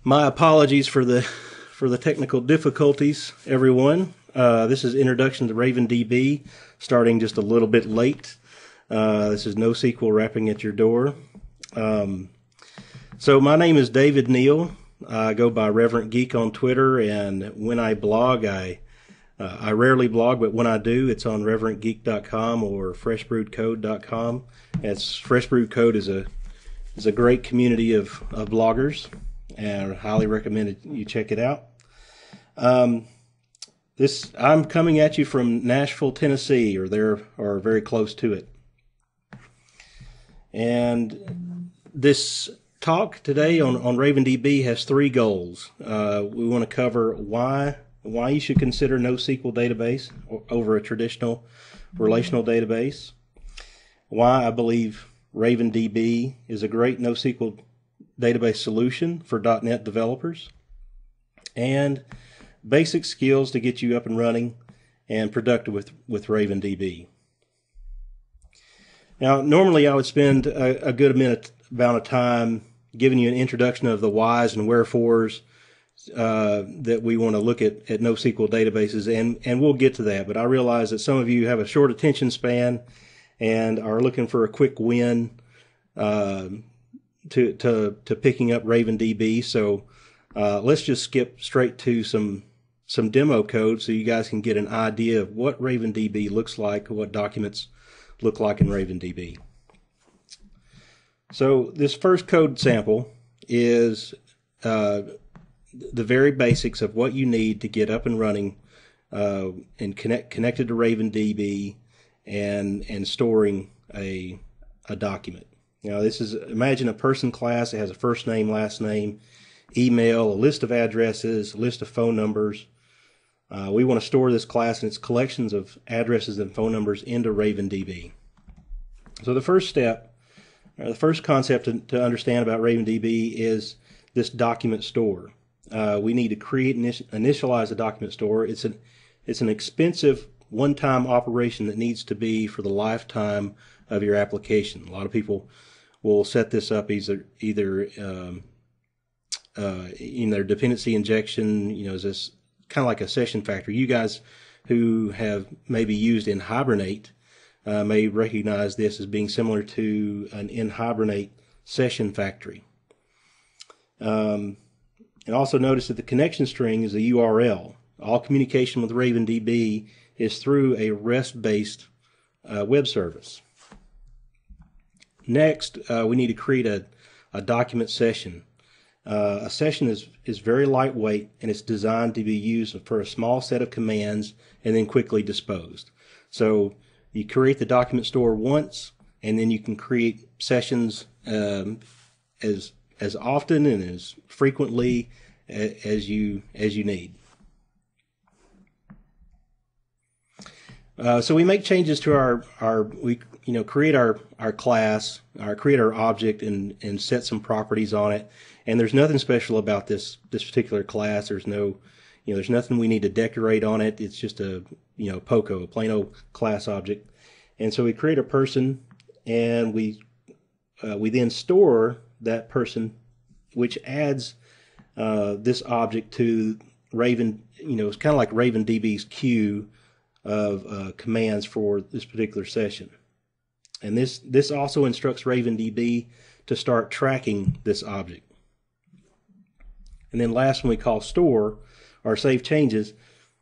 My apologies for the technical difficulties, everyone. This is Introduction to RavenDB, starting just a little bit late. This is NoSQL rapping at your door. So my name is David Neal. I go by Reverend Geek on Twitter, and when I blog, I rarely blog, but when I do, it's on reverendgeek.com or freshbrewedcode.com. Fresh Brewed Code is a great community of bloggers, and I highly recommend you check it out. I'm coming at you from Nashville, Tennessee, or very close to it. And this talk today on RavenDB has three goals. We want to cover why you should consider NoSQL database over a traditional relational database, why I believe RavenDB is a great NoSQL database solution for .NET developers, and basic skills to get you up and running and productive with RavenDB. Now, normally I would spend a good amount of time giving you an introduction of the whys and wherefores that we want to look at NoSQL databases, and we'll get to that. But I realize that some of you have a short attention span and are looking for a quick win to picking up RavenDB. So let's just skip straight to some demo code so you guys can get an idea of what RavenDB looks like, what documents look like in RavenDB. So this first code sample is the very basics of what you need to get up and running and connected to RavenDB and storing a document. Imagine a person class that has a first name, last name, email, a list of addresses, a list of phone numbers. We want to store this class and its collections of addresses and phone numbers into RavenDB. So the first step, or the first concept to understand about RavenDB is this document store. We need to create and initialize a document store. It's an expensive one-time operation that needs to be for the lifetime of your application. A lot of people will set this up either in their dependency injection, is this kind of like a session factory. You guys who have maybe used in Hibernate may recognize this as being similar to an in Hibernate session factory. And also notice that the connection string is a URL. All communication with RavenDB is through a REST-based web service. Next, we need to create a document session. A session is very lightweight, and it's designed to be used for a small set of commands and then quickly disposed. So you create the document store once, and then you can create sessions as often and as frequently as you need. So we make changes to create our class, create our object, and set some properties on it. And there's nothing special about this particular class. There's nothing we need to decorate on it. It's just a POCO, a plain old class object. And so we create a person, and we then store that person, which adds this object to Raven. It's kind of like RavenDB's queue of commands for this particular session. And this also instructs RavenDB to start tracking this object. And then last, when we call store or save changes,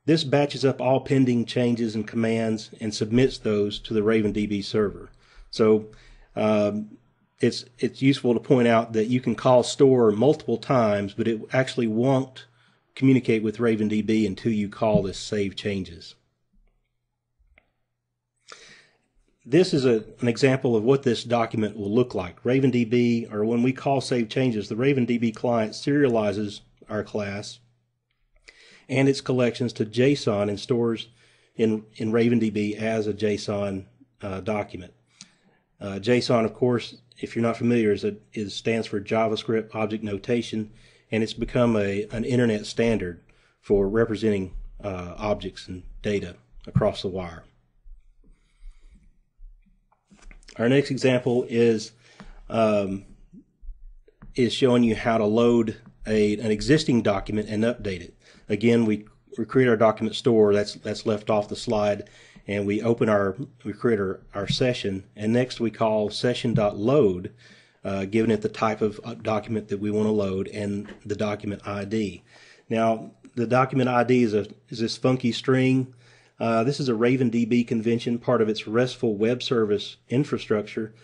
this batches up all pending changes and commands and submits those to the RavenDB server. So it's useful to point out that you can call store multiple times, but it actually won't communicate with RavenDB until you call this save changes. This is an example of what this document will look like. RavenDB, or when we call save changes, the RavenDB client serializes our class and its collections to JSON and stores in RavenDB as a JSON document. JSON, of course, if you're not familiar, stands for JavaScript Object Notation, and it's become an internet standard for representing objects and data across the wire. Our next example is showing you how to load an existing document and update it. Again, we create our document store. That's left off the slide, and we create our session, and next we call session.load, giving it the type of document that we want to load and the document ID. Now, the document ID is this funky string. This is a RavenDB convention, part of its RESTful web service infrastructure.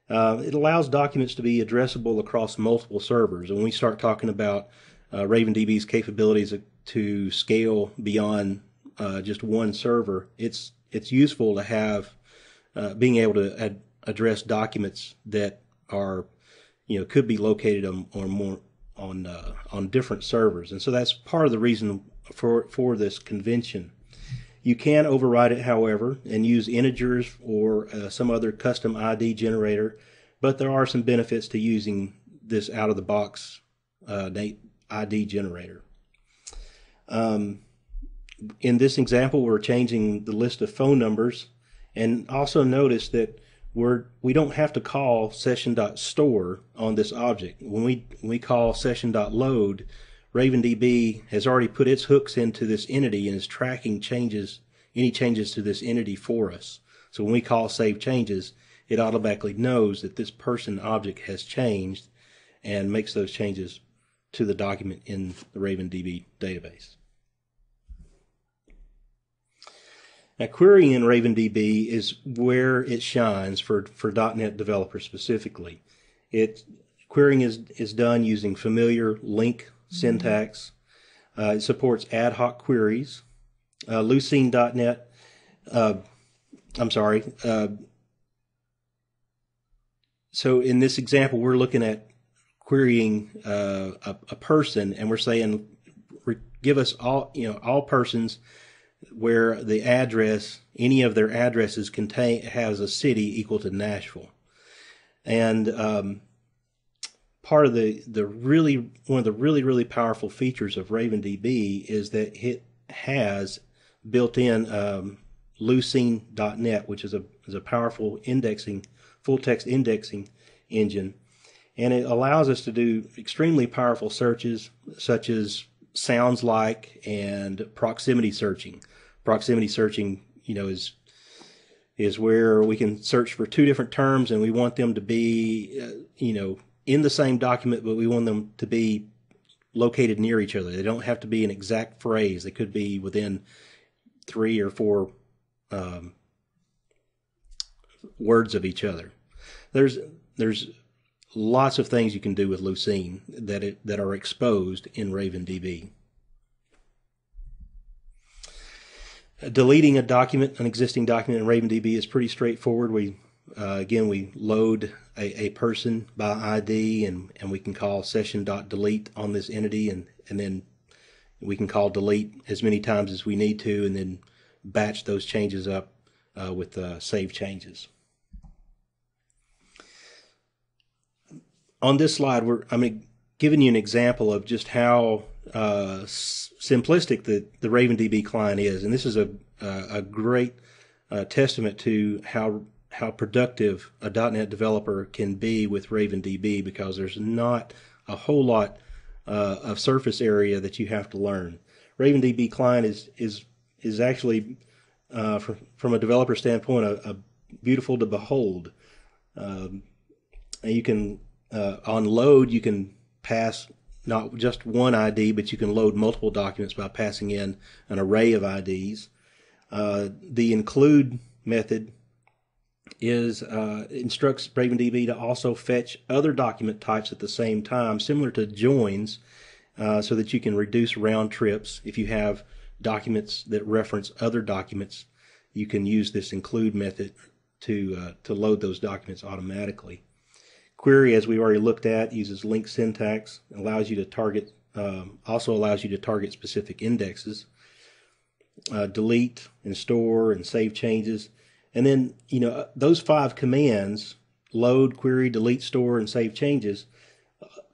It allows documents to be addressable across multiple servers. And when we start talking about RavenDB's capabilities to scale beyond just one server, it's useful to have being able to address documents that are, could be located on different servers. And so that's part of the reason for this convention. You can override it, however, and use integers or some other custom ID generator, but there are some benefits to using this out-of-the-box ID generator. In this example, we're changing the list of phone numbers, and also notice that we don't have to call session.store on this object. When we call session.load, RavenDB has already put its hooks into this entity and is tracking any changes to this entity for us. So when we call save changes, it automatically knows that this person object has changed and makes those changes to the document in the RavenDB database. Now, querying in RavenDB is where it shines for .NET developers specifically. Querying is done using familiar LINQ syntax. It supports ad hoc queries. Lucene.NET, so in this example, we're looking at querying a person, and we're saying, give us all persons where the address, any of their addresses has a city equal to Nashville. And part of one of the really powerful features of RavenDB is that it has built-in Lucene.NET, which is a powerful full text indexing engine, and it allows us to do extremely powerful searches such as sounds like and proximity searching. Proximity searching, is where we can search for two different terms and we want them to be, in the same document, but we want them to be located near each other. They don't have to be an exact phrase. They could be within 3 or 4 words of each other. There's lots of things you can do with Lucene that are exposed in RavenDB. Deleting an existing document in RavenDB is pretty straightforward. We load a person by ID, and we can call session.delete on this entity, and then we can call delete as many times as we need to, and then batch those changes up with save changes. On this slide, I'm giving you an example of just how simplistic the RavenDB client is, and this is a great testament to how productive a .NET developer can be with RavenDB, because there's not a whole lot of surface area that you have to learn. RavenDB client is actually from a developer standpoint a beautiful to behold. And you can on load you can pass not just one ID, but you can load multiple documents by passing in an array of IDs. The include method instructs RavenDB to also fetch other document types at the same time, similar to joins, so that you can reduce round trips. If you have documents that reference other documents, you can use this include method to load those documents automatically. Query, as we already looked at, uses LINQ syntax, allows you to target, also allows you to target specific indexes. Delete and store and save changes, and then those 5 commands: load, query, delete, store, and save changes,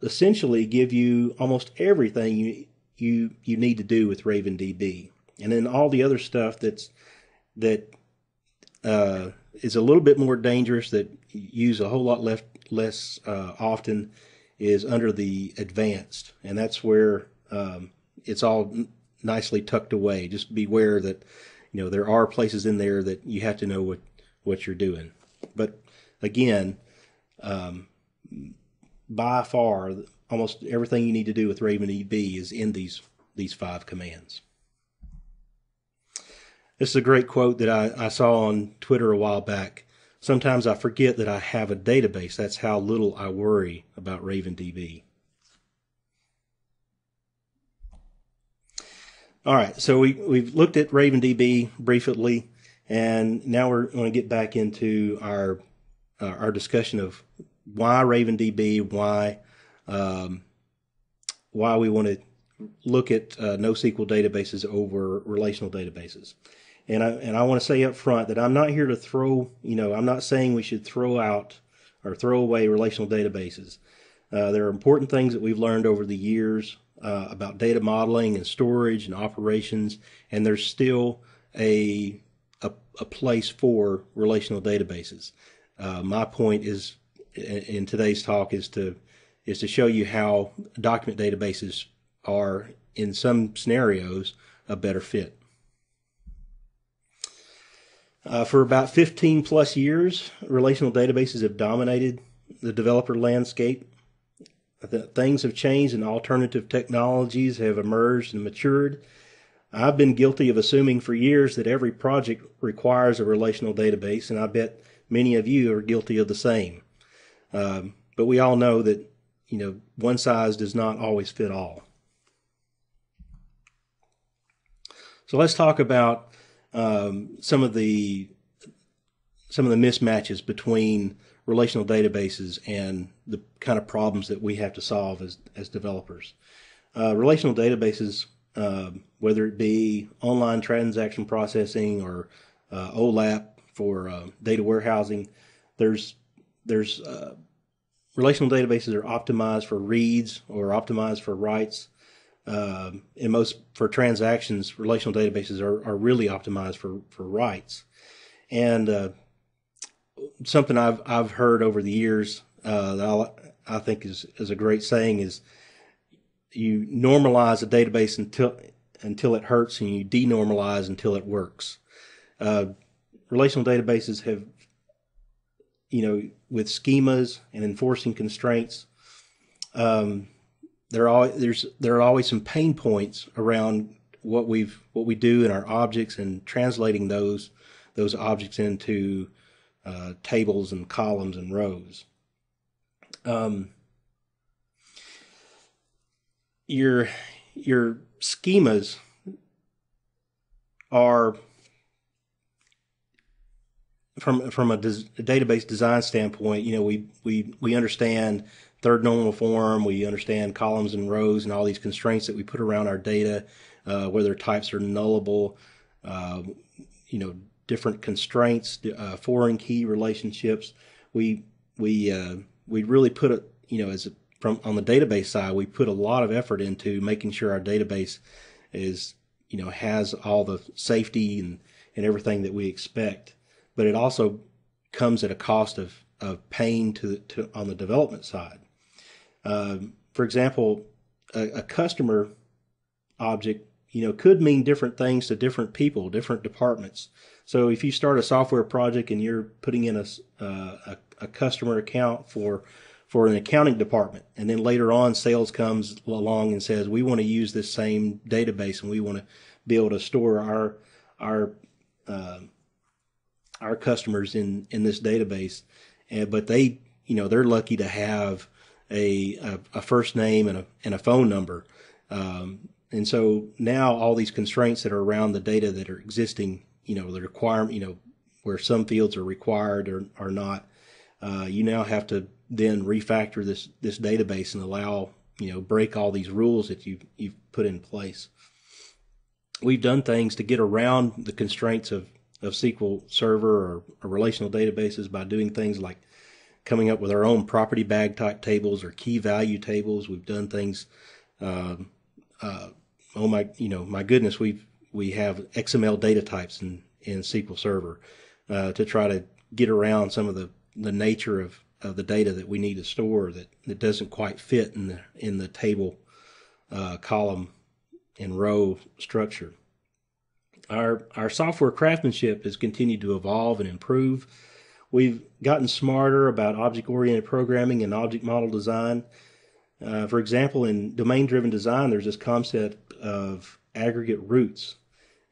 essentially give you almost everything you need to do with RavenDB. And then all the other stuff that is a little bit more dangerous, that use a whole lot less often, is under the advanced, and that's where it's all nicely tucked away. Just beware that there are places in there that you have to know what you're doing. But again, by far, almost everything you need to do with RavenDB is in these 5 commands. This is a great quote that I saw on Twitter a while back. Sometimes I forget that I have a database. That's how little I worry about RavenDB. All right, so we've looked at RavenDB briefly, and now we're going to get back into our discussion of why RavenDB, why we want to look at NoSQL databases over relational databases. And I want to say up front that I'm not here to throw, I'm not saying we should throw out or throw away relational databases. There are important things that we've learned over the years about data modeling and storage and operations, and there's still a place for relational databases. My point is in today's talk is to show you how document databases are, in some scenarios, a better fit. For about 15 plus years, relational databases have dominated the developer landscape. Things have changed and alternative technologies have emerged and matured. I've been guilty of assuming for years that every project requires a relational database, and I bet many of you are guilty of the same. But we all know that one size does not always fit all. So let's talk about some of the mismatches between relational databases and the kind of problems that we have to solve as developers. Relational databases, whether it be online transaction processing or OLAP for data warehousing, there's relational databases are optimized for reads or optimized for writes. For transactions, relational databases are really optimized for writes. And something I've heard over the years that I think is a great saying is, you normalize a database until it hurts, and you denormalize until it works. Relational databases have, with schemas and enforcing constraints, there are always some pain points around what we do in our objects and translating those objects into tables and columns and rows. Your schemas are, from a database design standpoint, we understand third normal form, we understand columns and rows and all these constraints that we put around our data, whether types are nullable, different constraints, foreign key relationships. We really put it, on the database side, we put a lot of effort into making sure our database is, has all the safety and everything that we expect. But it also comes at a cost of pain on the development side. For example, a customer object, could mean different things to different people, different departments. So if you start a software project and you're putting in a customer account for an accounting department, and then later on sales comes along and says, we want to use this same database and we want to be able to store our customers in this database, but they're lucky to have a first name and a phone number, and so now all these constraints that are around the data that are existing, the requirement, where some fields are required or are not, you now have to then refactor this database and allow, break all these rules that you've put in place. We've done things to get around the constraints of SQL Server or relational databases by doing things like coming up with our own property bag type tables or key value tables. We've done things, my goodness, we have XML data types in SQL Server to try to get around some of the nature of the data that we need to store that doesn't quite fit in the table, column, and row structure. Our software craftsmanship has continued to evolve and improve. We've gotten smarter about object-oriented programming and object model design. For example, in domain-driven design, there's this concept of aggregate roots.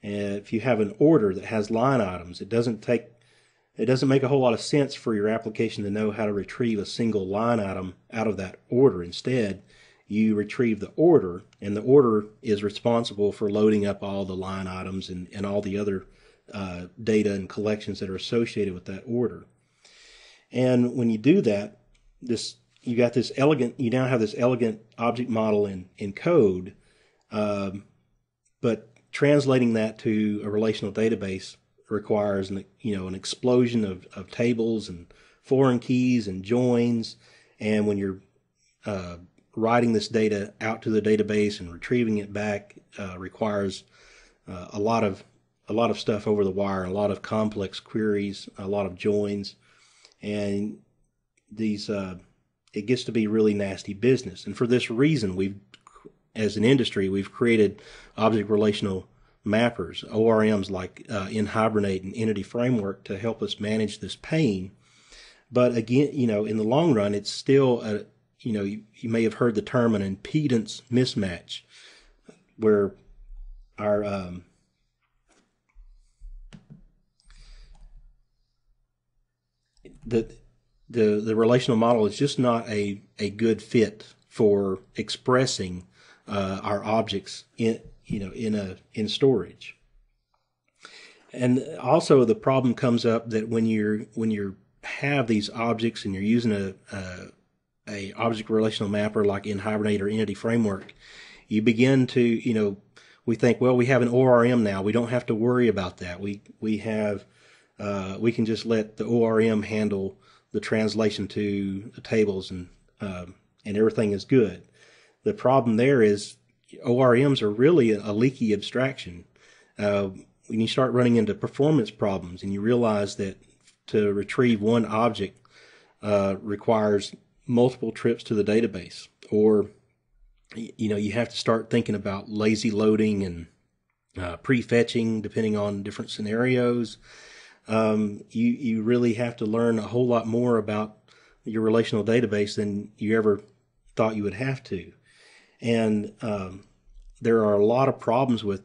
And if you have an order that has line items, it doesn't make a whole lot of sense for your application to know how to retrieve a single line item out of that order. Instead, you retrieve the order, and the order is responsible for loading up all the line items and all the other data and collections that are associated with that order. And when you do that, you now have this elegant object model in code, but translating that to a relational database requires an explosion of tables and foreign keys and joins. And when you're writing this data out to the database and retrieving it back, requires a lot of stuff over the wire, a lot of complex queries, a lot of joins, and these it gets to be really nasty business. And for this reason, as an industry, we've created object relational mappers, ORMs like in Hibernate and Entity Framework to help us manage this pain. But again, in the long run, it's still you may have heard the term an impedance mismatch, where our the relational model is just not a good fit for expressing our objects in storage. And also the problem comes up that when you have these objects and you're using a object relational mapper like in Hibernate or Entity Framework, you begin to, we think, well, we have an ORM now. We don't have to worry about that. We can just let the ORM handle the translation to the tables and everything is good. The problem there is ORMs are really a leaky abstraction. When you start running into performance problems and you realize that to retrieve one object requires multiple trips to the database, or you have to start thinking about lazy loading and prefetching depending on different scenarios. You really have to learn a whole lot more about your relational database than you ever thought you would have to. And there are a lot of problems with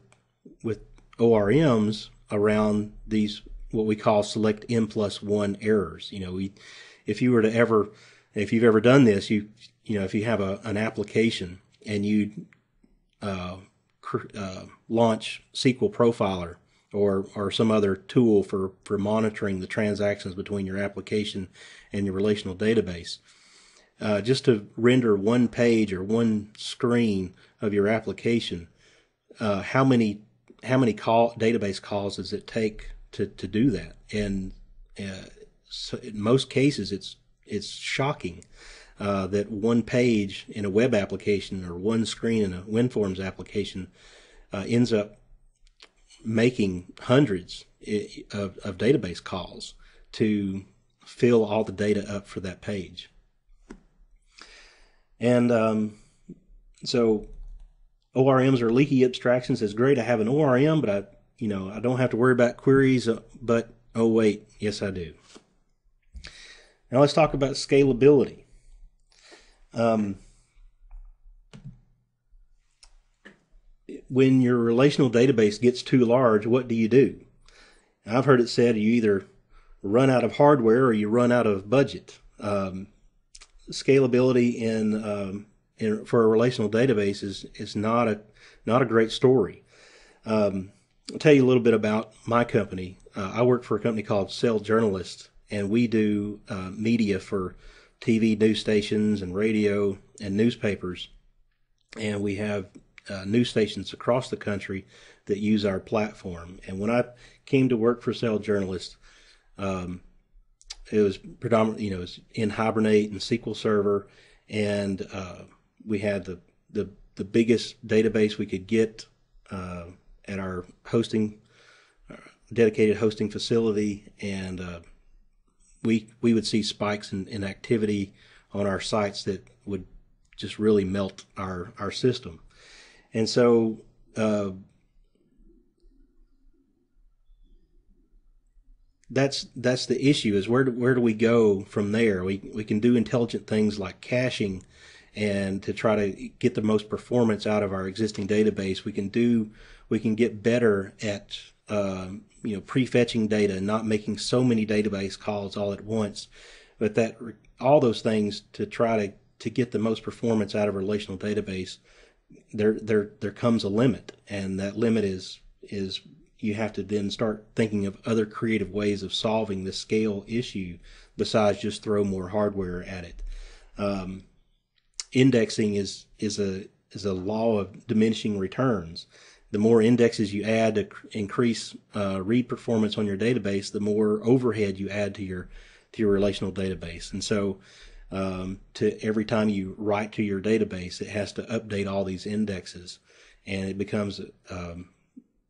ORMs around these what we call select n+1 errors. If you've ever done this, if you have an application and you launch SQL Profiler or some other tool for monitoring the transactions between your application and your relational database, just to render one page or one screen of your application, how many database calls does it take to do that? And so in most cases, it's shocking that one page in a web application or one screen in a WinForms application ends up making hundreds of database calls to fill all the data up for that page. And so ORMs are leaky abstractions. It's great to have an ORM, but I don't have to worry about queries. But oh wait, yes I do. Now let's talk about scalability. When your relational database gets too large, what do you do? I've heard it said you either run out of hardware or you run out of budget. Scalability for a relational database is not a great story. I'll tell you a little bit about my company. I work for a company called Cell Journalist, and we do media for TV news stations and radio and newspapers. And we have news stations across the country that use our platform. And when I came to work for Cell Journalist, it was predominantly, it was in Hibernate and SQL Server, and we had the biggest database we could get at our dedicated hosting facility, and we would see spikes in activity on our sites that would just really melt our system. And so that's the issue, is where do we go from there? We can do intelligent things like caching, and to try to get the most performance out of our existing database. We can get better at prefetching data and not making so many database calls all at once. But all those things to try to get the most performance out of a relational database, there comes a limit, and that limit is you have to then start thinking of other creative ways of solving the scale issue besides just throw more hardware at it. Indexing is a law of diminishing returns. The more indexes you add to increase read performance on your database, the more overhead you add to your relational database. And so to every time you write to your database, it has to update all these indexes, and it becomes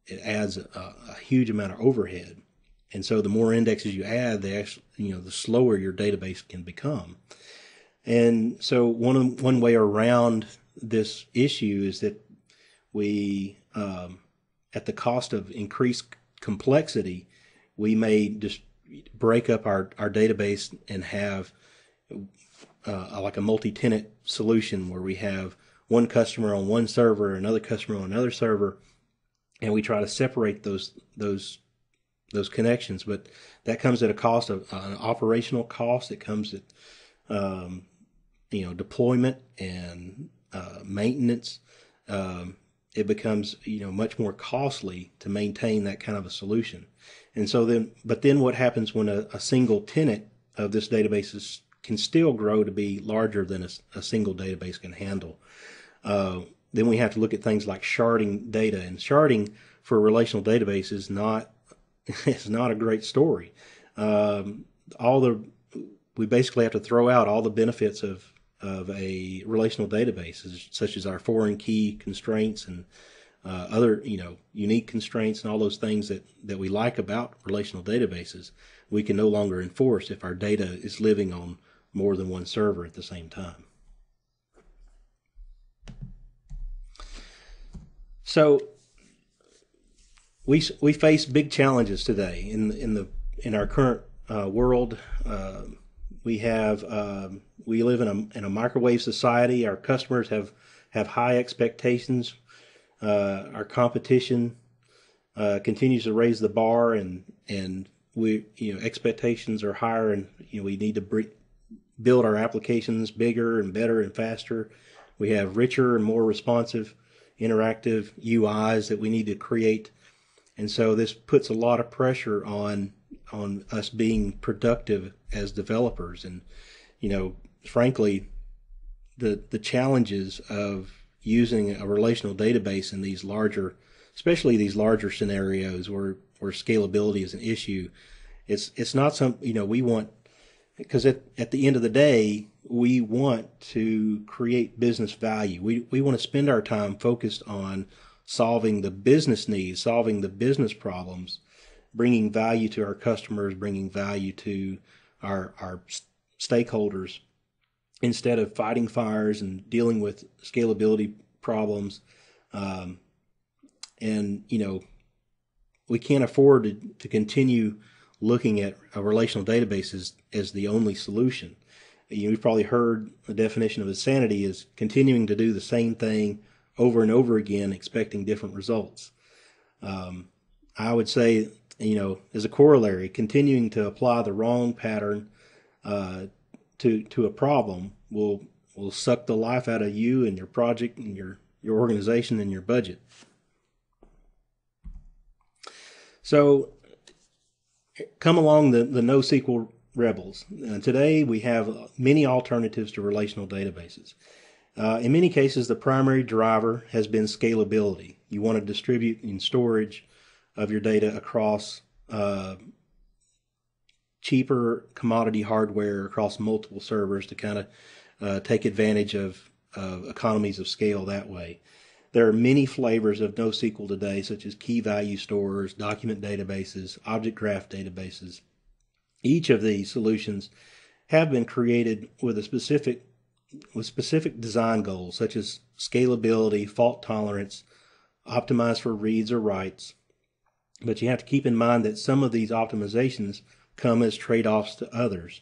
it adds a huge amount of overhead. And so the more indexes you add, the slower your database can become. And so one way around this issue is that we, at the cost of increased complexity, we may just break up our database and have like a multi-tenant solution where we have one customer on one server, another customer on another server, and we try to separate those connections. But that comes at a cost of an operational cost. It comes at deployment and maintenance. It becomes much more costly to maintain that kind of a solution. And so then what happens when a single tenant of this database can still grow to be larger than a single database can handle? Then we have to look at things like sharding data, and sharding for a relational database is not a great story. We basically have to throw out all the benefits of a relational database, such as our foreign key constraints and other unique constraints, and all those things that we like about relational databases. We can no longer enforce if our data is living on more than one server at the same time. So we face big challenges today in our current world. We live in a microwave society. Our customers have high expectations. Our competition continues to raise the bar, and expectations are higher, and we need to build our applications bigger and better and faster. We have richer and more responsive interactive UIs that we need to create. And so this puts a lot of pressure on us being productive as developers. And, frankly, the challenges of using a relational database in these larger, especially these larger scenarios where scalability is an issue, it's not something, we want, because at the end of the day, we want to create business value. We want to spend our time focused on solving the business needs, solving the business problems, bringing value to our customers, bringing value to our stakeholders, instead of fighting fires and dealing with scalability problems. We can't afford to continue looking at a relational database as the only solution. You've probably heard the definition of insanity is continuing to do the same thing over and over again, expecting different results. I would say, as a corollary, continuing to apply the wrong pattern to a problem will suck the life out of you and your project and your organization and your budget. So come along the NoSQL rebels. Today we have many alternatives to relational databases. In many cases, the primary driver has been scalability. You want to distribute in storage of your data across cheaper commodity hardware across multiple servers to kind of take advantage of economies of scale that way. There are many flavors of NoSQL today, such as key value stores, document databases, object graph databases. Each of these solutions have been created with specific design goals, such as scalability, fault tolerance, optimized for reads or writes. But you have to keep in mind that some of these optimizations come as trade-offs to others.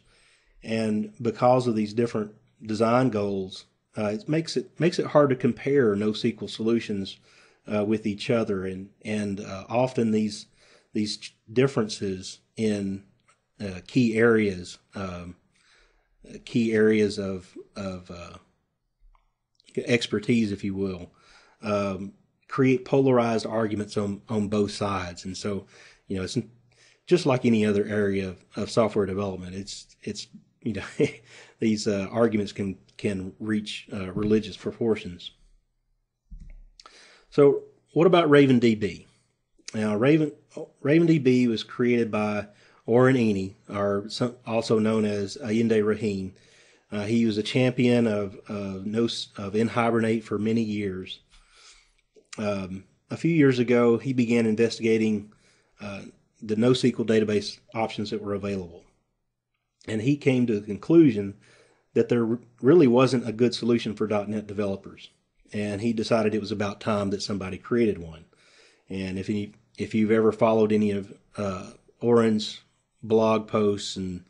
And because of these different design goals, it makes it hard to compare NoSQL solutions with each other, and often these differences in key areas of expertise, if you will, create polarized arguments on both sides. And so, it's just like any other area of software development. It's these arguments can reach religious proportions. So what about RavenDB? Now, RavenDB was created by Oren Eni, also known as Ayinde Rahim. He was a champion of nHibernate for many years. A few years ago, he began investigating the NoSQL database options that were available. And he came to the conclusion that there really wasn't a good solution for .NET developers. And he decided it was about time that somebody created one. And if you've ever followed any of Oren's blog posts and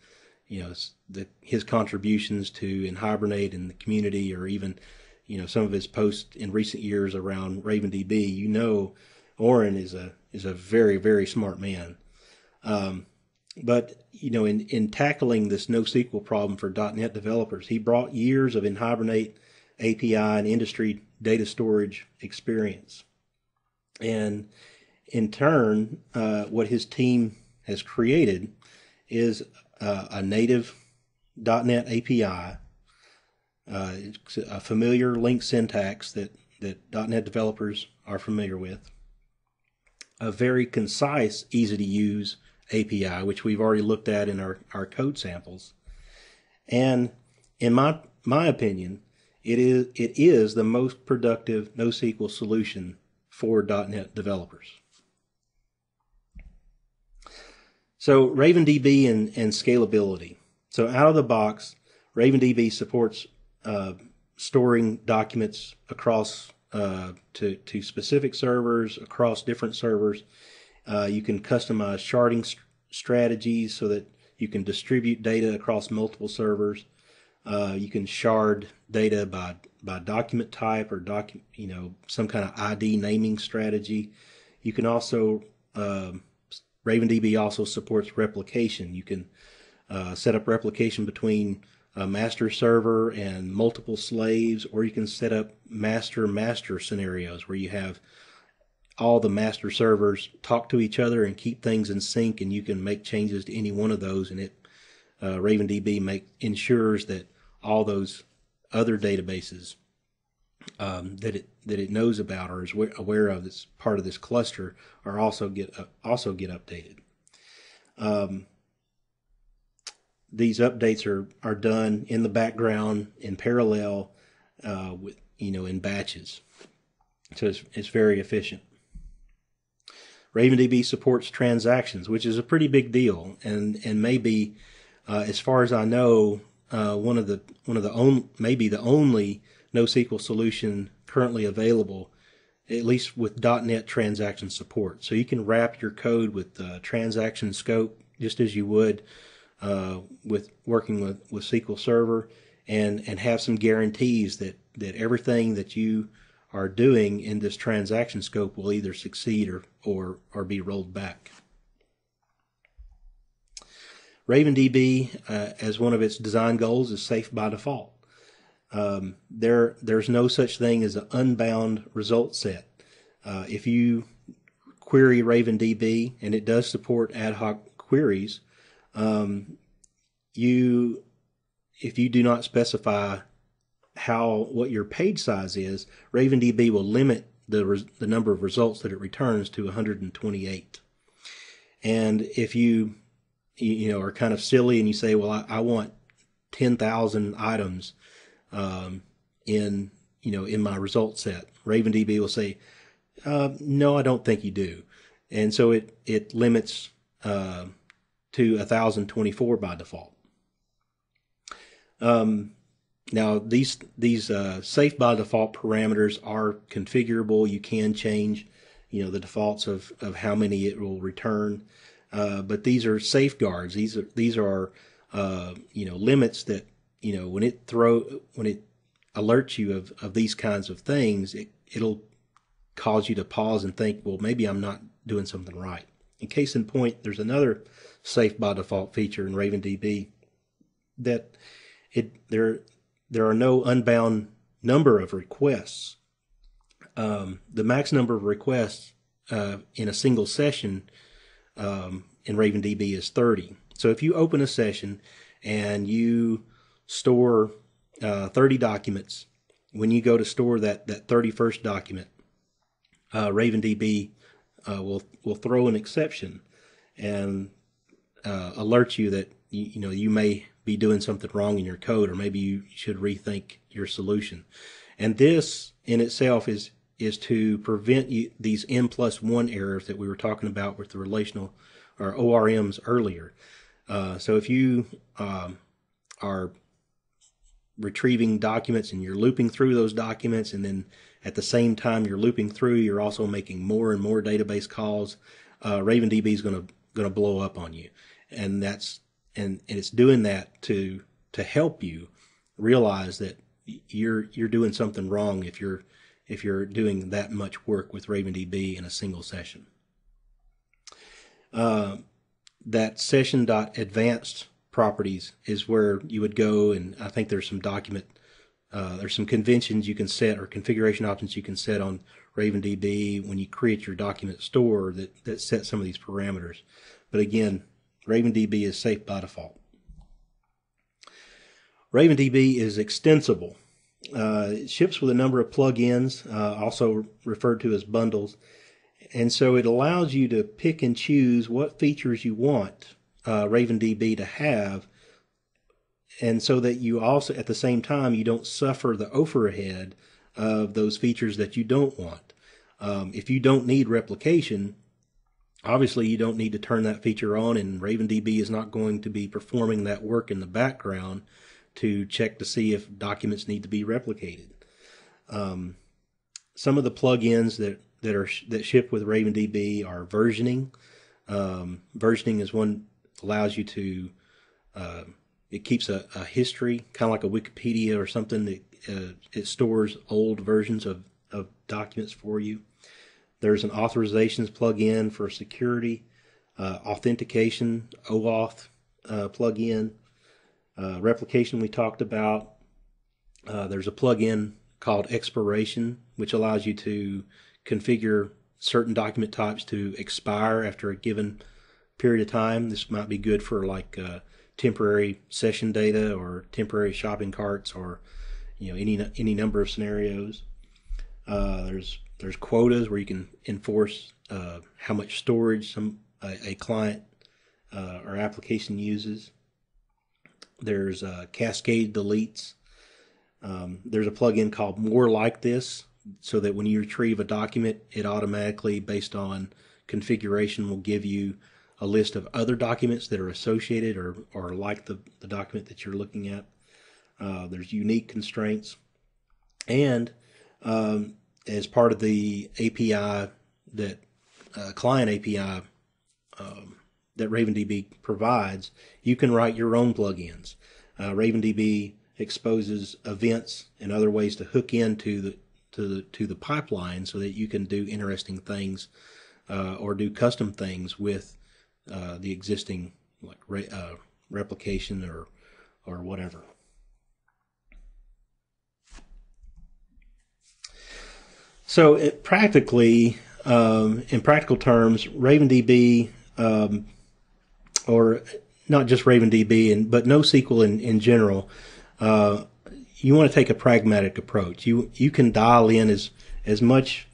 his contributions to nHibernate and the community, or even some of his posts in recent years around RavenDB, Oren is a very, very smart man. But in tackling this NoSQL problem for .NET developers, he brought years of nHibernate API and industry data storage experience. And in turn, what his team has created is a native .NET API, it's a familiar link syntax that .NET developers are familiar with, a very concise, easy-to-use API, which we've already looked at in our code samples. And in my opinion, it is the most productive NoSQL solution for .NET developers. So RavenDB and scalability. So out of the box, RavenDB supports storing documents across to specific servers, across different servers. You can customize sharding strategies so that you can distribute data across multiple servers. You can shard data by document type or some kind of ID naming strategy. You can also RavenDB also supports replication. You can set up replication between a master server and multiple slaves, or you can set up master-master scenarios where you have all the master servers talk to each other and keep things in sync, and you can make changes to any one of those, and RavenDB ensures that all those other databases that it knows about or is aware of that's part of this cluster are also get updated. These updates are done in the background in parallel with in batches, so it's very efficient. RavenDB supports transactions, which is a pretty big deal, and maybe as far as I know, maybe the only NoSQL solution currently available, at least with .NET transaction support. So you can wrap your code with transaction scope just as you would with working with SQL Server, and have some guarantees that everything that you are doing in this transaction scope will either succeed or be rolled back. RavenDB, as one of its design goals, is safe by default. There's no such thing as an unbound result set. If you query RavenDB, and it does support ad hoc queries, if you do not specify what your page size is, RavenDB will limit the number of results that it returns to 128. And if you are kind of silly and you say, well, I want 10,000 items in my result set, RavenDB will say, no, I don't think you do. And so it limits to 1024 by default. Now these safe by default parameters are configurable. You can change, the defaults of how many it will return, but these are safeguards. These are limits that when it alerts you of these kinds of things, it'll cause you to pause and think, well, maybe I'm not doing something right. In case in point, there's another safe by default feature in RavenDB that there are no unbound number of requests. The max number of requests in a single session in RavenDB is 30. So if you open a session and you store 30 documents, when you go to store that 31st document, RavenDB will throw an exception and alert you that you may be doing something wrong in your code, or maybe you should rethink your solution. And this in itself is to prevent these n+1 errors that we were talking about with the relational or ORMs earlier. So if you are retrieving documents and you're looping through those documents, and then at the same time you're looping through, you're also making more and more database calls, RavenDB is going to blow up on you, and it's doing that to help you realize that you're doing something wrong if you're doing that much work with RavenDB in a single session. That session.advanced properties is where you would go, and I think there's some there's some conventions you can set, or configuration options you can set on RavenDB when you create your document store that set some of these parameters. But again, RavenDB is safe by default. RavenDB is extensible. It ships with a number of plugins, also referred to as bundles, and so it allows you to pick and choose what features you want RavenDB to have, and so that you also, at the same time, you don't suffer the overhead of those features that you don't want. If you don't need replication, obviously you don't need to turn that feature on, and RavenDB is not going to be performing that work in the background to check to see if documents need to be replicated. Some of the plugins that ship with RavenDB are versioning. Versioning is one that allows you to it keeps a history, kind of like a Wikipedia or something. That it stores old versions of documents for you. There's an authorizations plugin for security, authentication, OAuth plugin, replication we talked about. There's a plugin called expiration, which allows you to configure certain document types to expire after a given period of time. This might be good for like temporary session data or temporary shopping carts, or any number of scenarios. There's quotas where you can enforce how much storage a client or application uses. There's cascade deletes. There's a plugin called More Like This, so that when you retrieve a document, it automatically, based on configuration, will give you a list of other documents that are associated or like the document that you're looking at. There's unique constraints. And as part of the API, that client API that RavenDB provides, you can write your own plugins. RavenDB exposes events and other ways to hook into the pipeline, so that you can do interesting things or do custom things with the existing replication or whatever. So in practical terms, RavenDB, or not just RavenDB, but NoSQL in general, you want to take a pragmatic approach. You can dial in as much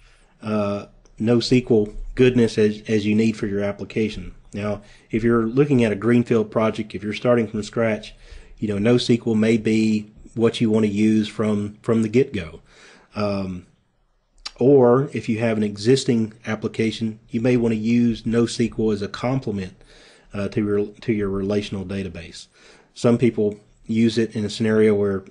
NoSQL goodness as you need for your application. Now, if you're looking at a greenfield project, if you're starting from scratch, NoSQL may be what you want to use from the get-go. Or if you have an existing application, you may want to use NoSQL as a complement to your relational database. Some people use it in a scenario where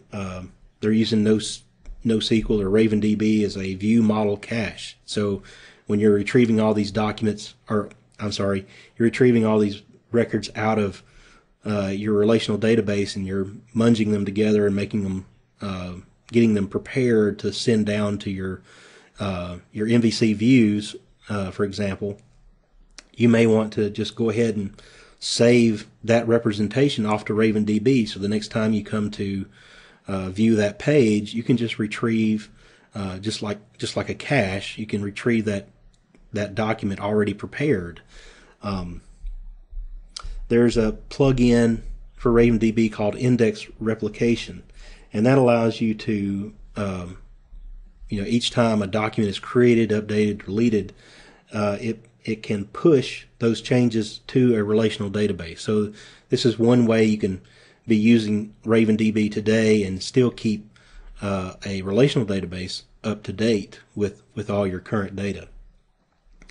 they're using NoSQL or RavenDB as a view model cache. So when you're retrieving all these documents, or I'm sorry, you're retrieving all these records out of your relational database and you're munging them together and making them, getting them prepared to send down to your MVC views, for example, you may want to just go ahead and save that representation off to RavenDB. So the next time you come to view that page, you can just retrieve, just like a cache, you can retrieve that document already prepared. There's a plugin for RavenDB called Index Replication, and that allows you to, each time a document is created, updated, deleted, it can push those changes to a relational database. So this is one way you can be using RavenDB today and still keep a relational database up to date with all your current data.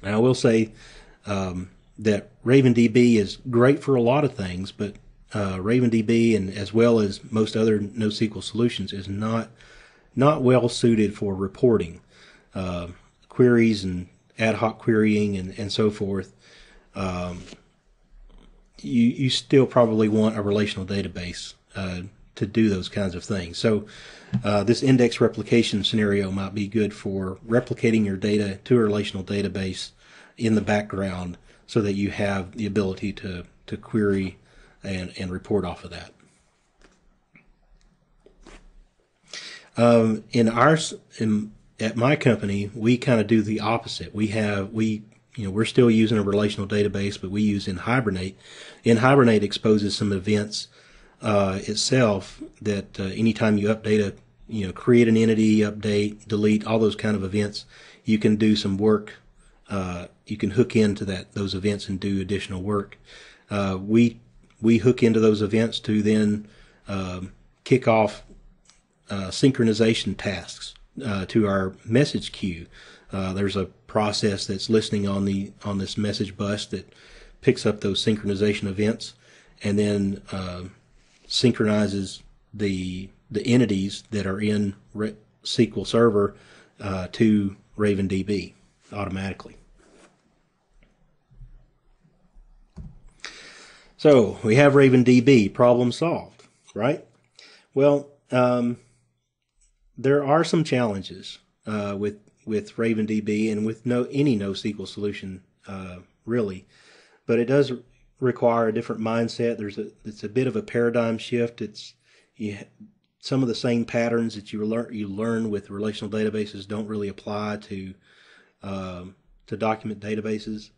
Now I will say that RavenDB is great for a lot of things, but RavenDB, and as well as most other NoSQL solutions, is not well suited for reporting queries and ad hoc querying and so forth. You still probably want a relational database to do those kinds of things. So this index replication scenario might be good for replicating your data to a relational database in the background so that you have the ability to query and report off of that. At my company, we kind of do the opposite. We're still using a relational database, but we use nHibernate. nHibernate exposes some events itself that anytime you update create an entity, update, delete, all those kind of events, you can do some work. You can hook into those events and do additional work. We hook into those events to then kick off synchronization tasks to our message queue. There's a process that's listening on this message bus that picks up those synchronization events and then synchronizes the entities that are in SQL Server to RavenDB automatically. So we have RavenDB, problem solved, right? Well, there are some challenges with RavenDB and with any NoSQL solution really, but it does require a different mindset. It's a bit of a paradigm shift. Some of the same patterns that you learn with relational databases don't really apply to document databases.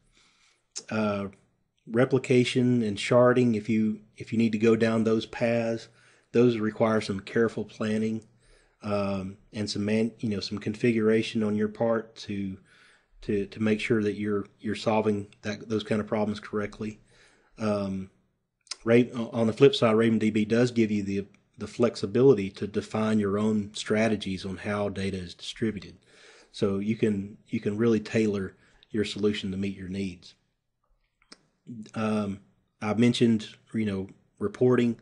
Replication and sharding, if you need to go down those paths, those require some careful planning and some configuration on your part to make sure that you're solving those kind of problems correctly. On the flip side, RavenDB does give you the flexibility to define your own strategies on how data is distributed, so you can really tailor your solution to meet your needs. I've mentioned reporting.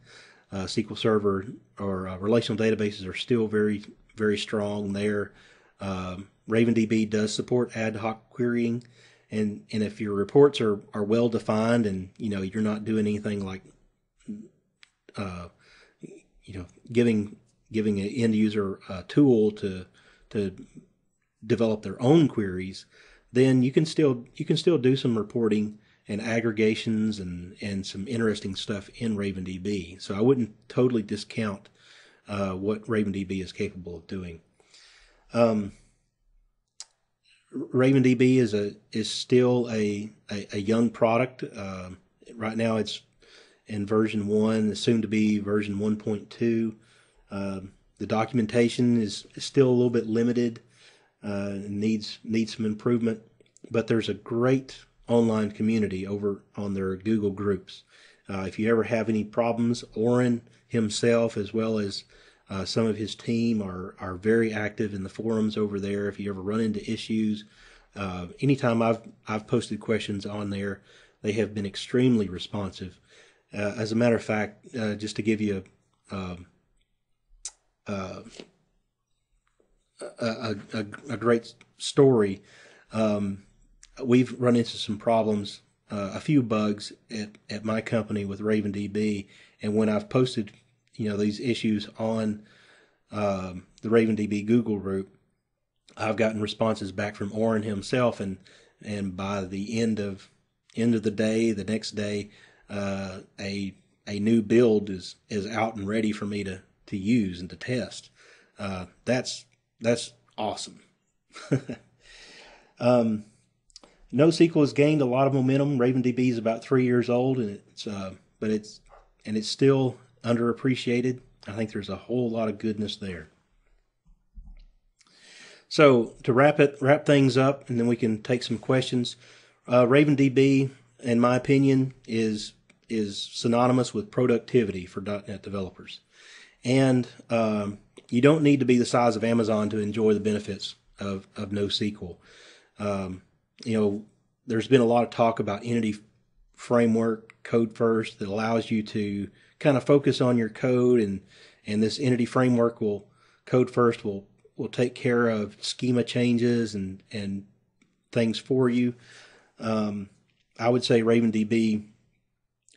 SQL Server or relational databases are still very, very strong there. RavenDB does support ad hoc querying, and if your reports are well defined and you're not doing anything like giving an end user a tool to develop their own queries, then you can still do some reporting and aggregations and some interesting stuff in RavenDB. So I wouldn't totally discount what RavenDB is capable of doing. RavenDB is still a young product. Right now it's in version 1, it's soon to be version 1.2. The documentation is still a little bit limited, needs some improvement, but there's a great online community over on their Google groups. If you ever have any problems, Oren himself as well as some of his team are very active in the forums over there. If you ever run into issues, anytime I've posted questions on there, they have been extremely responsive. As a matter of fact, just to give you a great story, we've run into some problems, a few bugs at my company with RavenDB, and when I've posted, these issues on the RavenDB Google group, I've gotten responses back from Oren himself, and by the end of the day, the next day, a new build is out and ready for me to use and to test. That's awesome. NoSQL has gained a lot of momentum. RavenDB is about 3 years old, and it's still underappreciated. I think there's a whole lot of goodness there. So to wrap things up, and then we can take some questions. RavenDB, in my opinion, is synonymous with productivity for .NET developers, and you don't need to be the size of Amazon to enjoy the benefits of NoSQL. There's been a lot of talk about Entity Framework, Code First, that allows you to kind of focus on your code, and this Entity Framework Code First will take care of schema changes and things for you. I would say RavenDB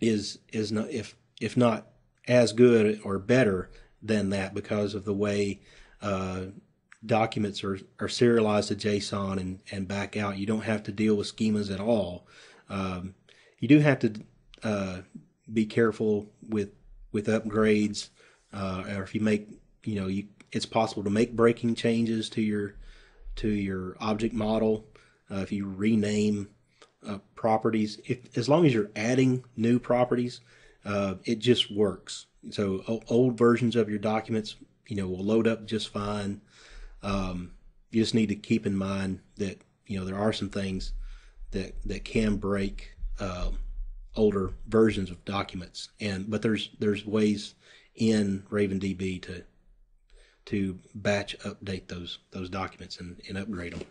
is not, if not as good or better than that, because of the way documents are serialized to JSON and back out. You don't have to deal with schemas at all. You do have to be careful with upgrades, or if you make, it's possible to make breaking changes to your object model. If you rename properties, as long as you're adding new properties, it just works. So old versions of your documents, will load up just fine. You just need to keep in mind that there are some things that can break older versions of documents, but there's ways in RavenDB to batch update those documents and upgrade them.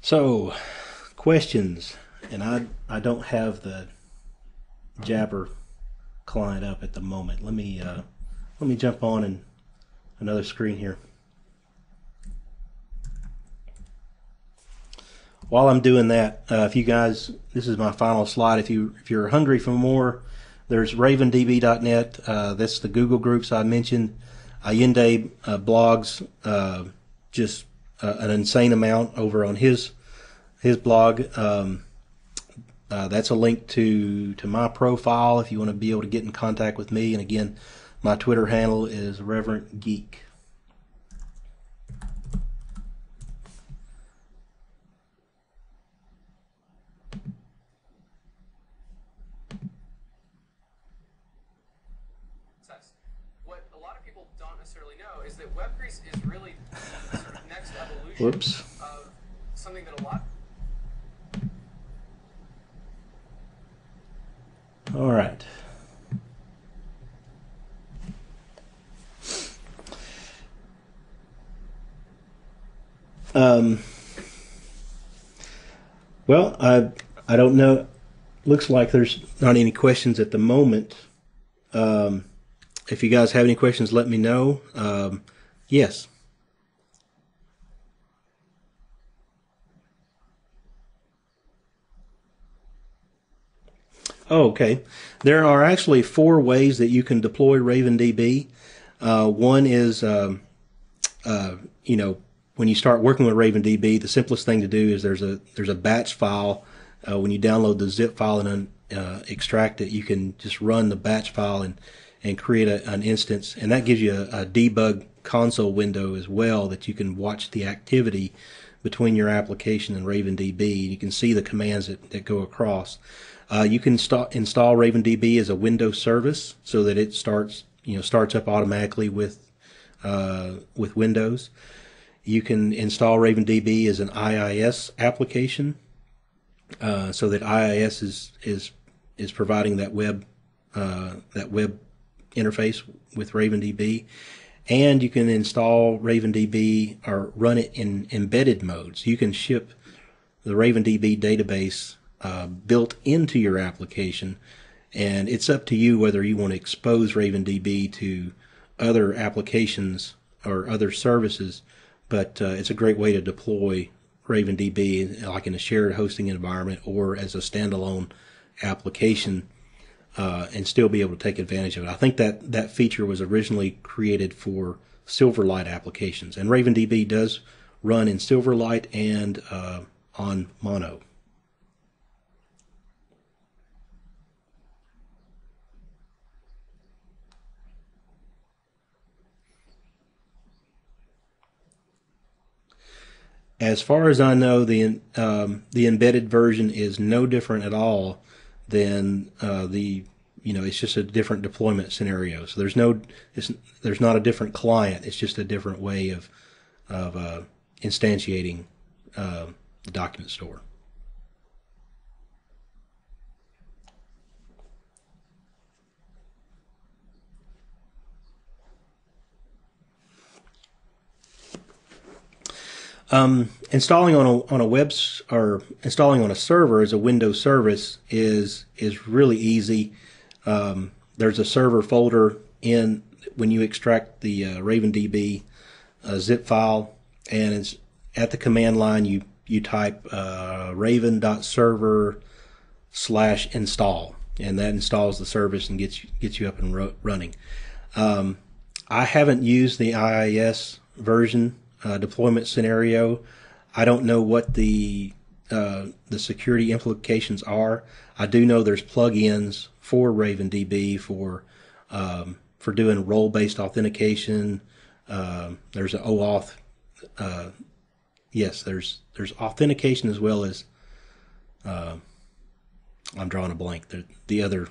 So, questions, and I don't have the Jabber client up at the moment. Let me jump on in another screen here. While I'm doing that, if you guys, this is my final slide. If you're hungry for more, there's RavenDB.net. That's the Google groups I mentioned. Allende blogs just an insane amount over on his blog. That's a link to my profile if you want to be able to get in contact with me. And again, my Twitter handle is Reverend Geek. What a lot of people don't necessarily know is that WebGrease is really the sort of next evolution Whoops. of something that a lot. All right. Well, I don't know. Looks like there's not any questions at the moment. If you guys have any questions, let me know. Yes. Oh, okay. There are actually 4 ways that you can deploy RavenDB. One is, when you start working with RavenDB, the simplest thing to do is there's a batch file. When you download the zip file and extract it, you can just run the batch file and create an instance, and that gives you a debug console window as well, that you can watch the activity between your application and RavenDB. You can see the commands that go across. You can install RavenDB as a Windows service so that it starts up automatically with Windows. You can install RavenDB as an IIS application, so that IIS is providing that web interface with RavenDB. And you can install RavenDB or run it in embedded mode. So you can ship RavenDB database built into your application, and it's up to you whether you want to expose RavenDB to other applications or other services, but it's a great way to deploy RavenDB like in a shared hosting environment or as a standalone application and still be able to take advantage of it. I think that feature was originally created for Silverlight applications, and RavenDB does run in Silverlight and on Mono. As far as I know, the embedded version is no different at all than it's just a different deployment scenario. So there's not a different client. It's just a different way of instantiating the document store. Installing on a or installing on a server as a Windows service is really easy. There's a server folder when you extract the RavenDB zip file, and it's at the command line. You type raven.server/install, and that installs the service and gets you up and running. I haven't used the IIS version deployment scenario. I don't know what the security implications are. I do know there's plugins for RavenDB for doing role-based authentication. There's an OAuth. Yes, there's authentication as well as I'm drawing a blank. The other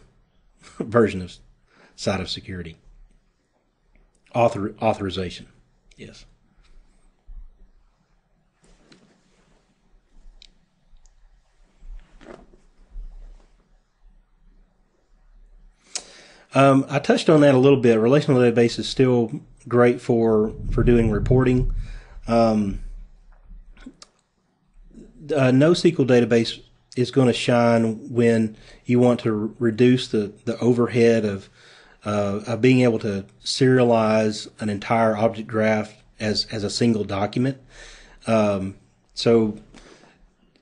version of side of security. Authorization. Yes. I touched on that a little bit. Relational database is still great for doing reporting. NoSQL database is going to shine when you want to reduce the overhead of being able to serialize an entire object graph as a single document. So,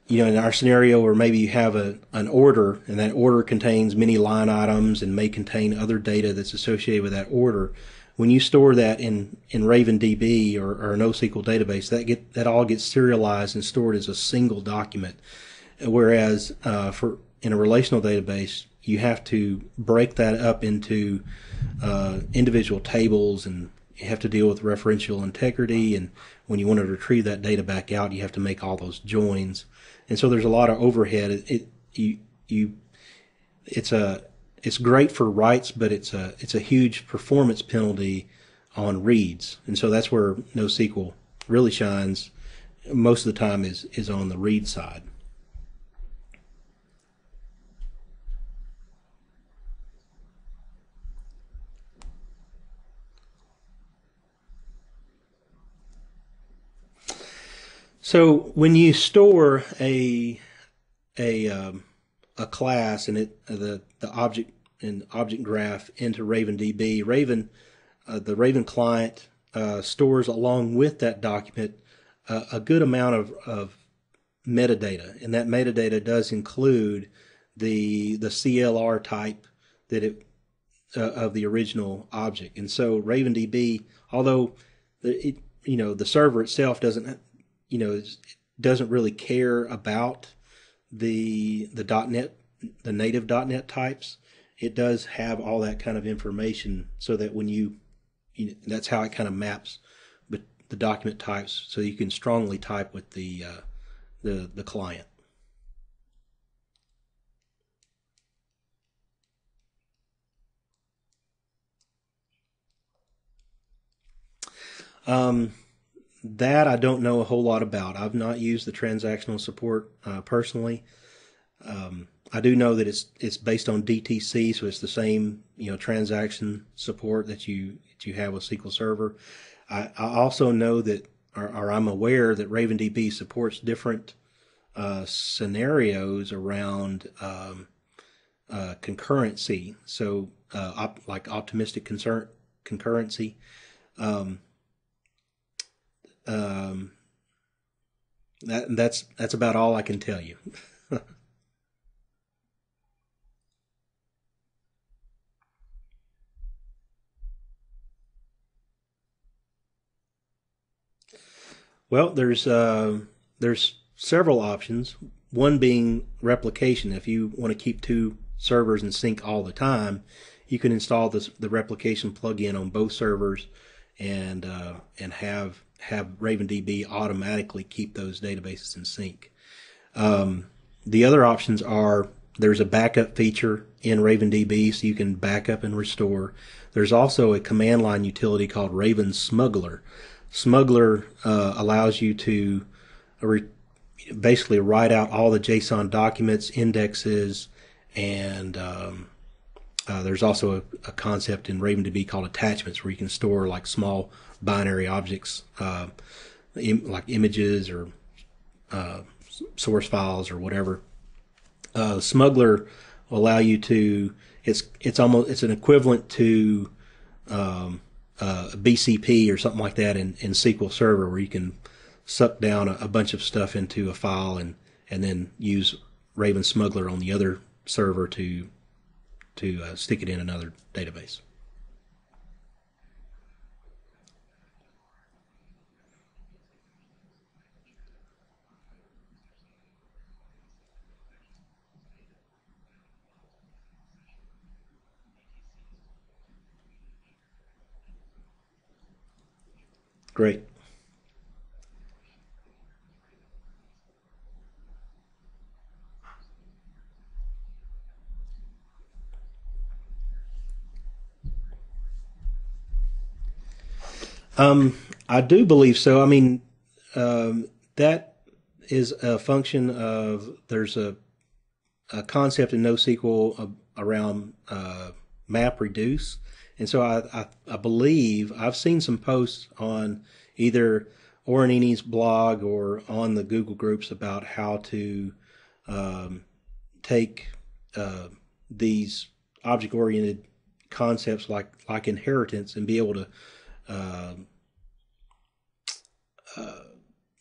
in our scenario where maybe you have an order, and that order contains many line items and may contain other data that's associated with that order, when you store that in RavenDB or a NoSQL database, that all gets serialized and stored as a single document. Whereas in a relational database, you have to break that up into individual tables, and you have to deal with referential integrity, and when you want to retrieve that data back out, you have to make all those joins. And so there's a lot of overhead. It's great for writes, but it's a huge performance penalty on reads. And so that's where NoSQL really shines most of the time is on the read side. So when you store a class and the object and object graph into RavenDB, the Raven client stores along with that document a good amount of metadata, and that metadata does include the CLR type of the original object. And so RavenDB, although the server itself doesn't really care about the .NET, the native .NET types, it does have all that kind of information, so that when that's how it kind of maps the document types, so you can strongly type with the client. That I don't know a whole lot about. I've not used the transactional support personally. I do know that it's based on DTC, so it's the same transaction support that you have with SQL Server. I also know that, or I'm aware that RavenDB supports different scenarios around concurrency. So like optimistic concurrency. Um, um, that's about all I can tell you. Well, there's several options. One being replication. If you want to keep two servers in sync all the time, you can install the replication plugin on both servers and have RavenDB automatically keep those databases in sync. The other options are there's a backup feature in RavenDB, so you can back up and restore. There's also a command line utility called Raven Smuggler. Smuggler allows you to basically write out all the JSON documents, indexes, and there's also a concept in RavenDB called attachments, where you can store like small binary objects, like images or source files or whatever. Smuggler will allow you to. It's an equivalent to BCP or something like that in SQL Server, where you can suck down a bunch of stuff into a file and then use Raven Smuggler on the other server to stick it in another database. Great. I do believe so. I mean, that is a function of there's a concept in NoSQL around map reduce, and so I believe I've seen some posts on either Oronini's blog or on the Google groups about how to take these object-oriented concepts like inheritance and be able to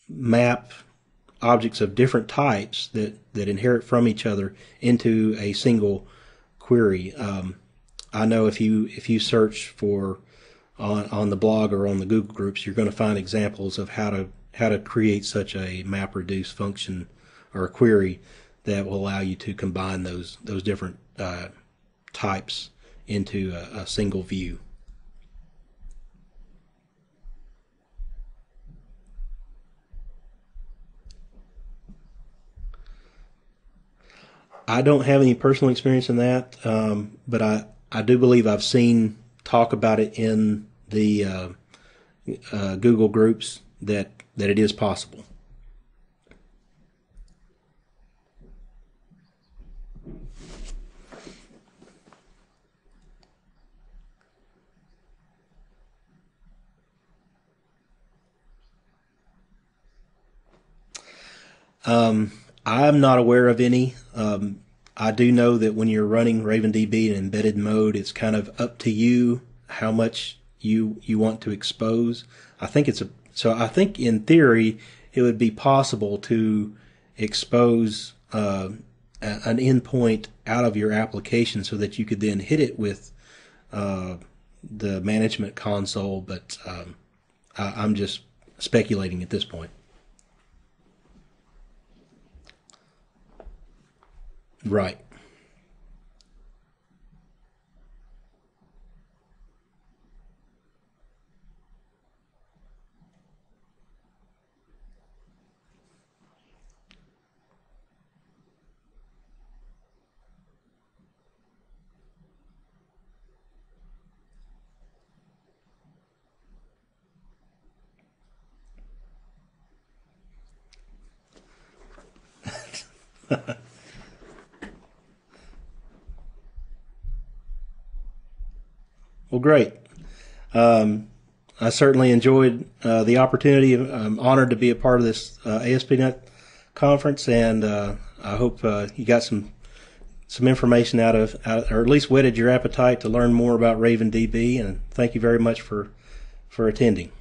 map objects of different types that inherit from each other into a single query. I know if you search for on the blog or on the Google groups, you're going to find examples of how to create such a map reduce function or a query that will allow you to combine those different types into a single view. I don't have any personal experience in that, but I do believe I've seen talk about it in the Google groups that it is possible. I'm not aware of any. I do know that when you're running RavenDB in embedded mode, it's kind of up to you how much you want to expose. I think I think in theory it would be possible to expose an endpoint out of your application so that you could then hit it with the management console, but I'm just speculating at this point. Right. Well, great. I certainly enjoyed the opportunity. I'm honored to be a part of this ASP.NET conference, and I hope you got some information out of, or at least whetted your appetite to learn more about RavenDB. And thank you very much for attending.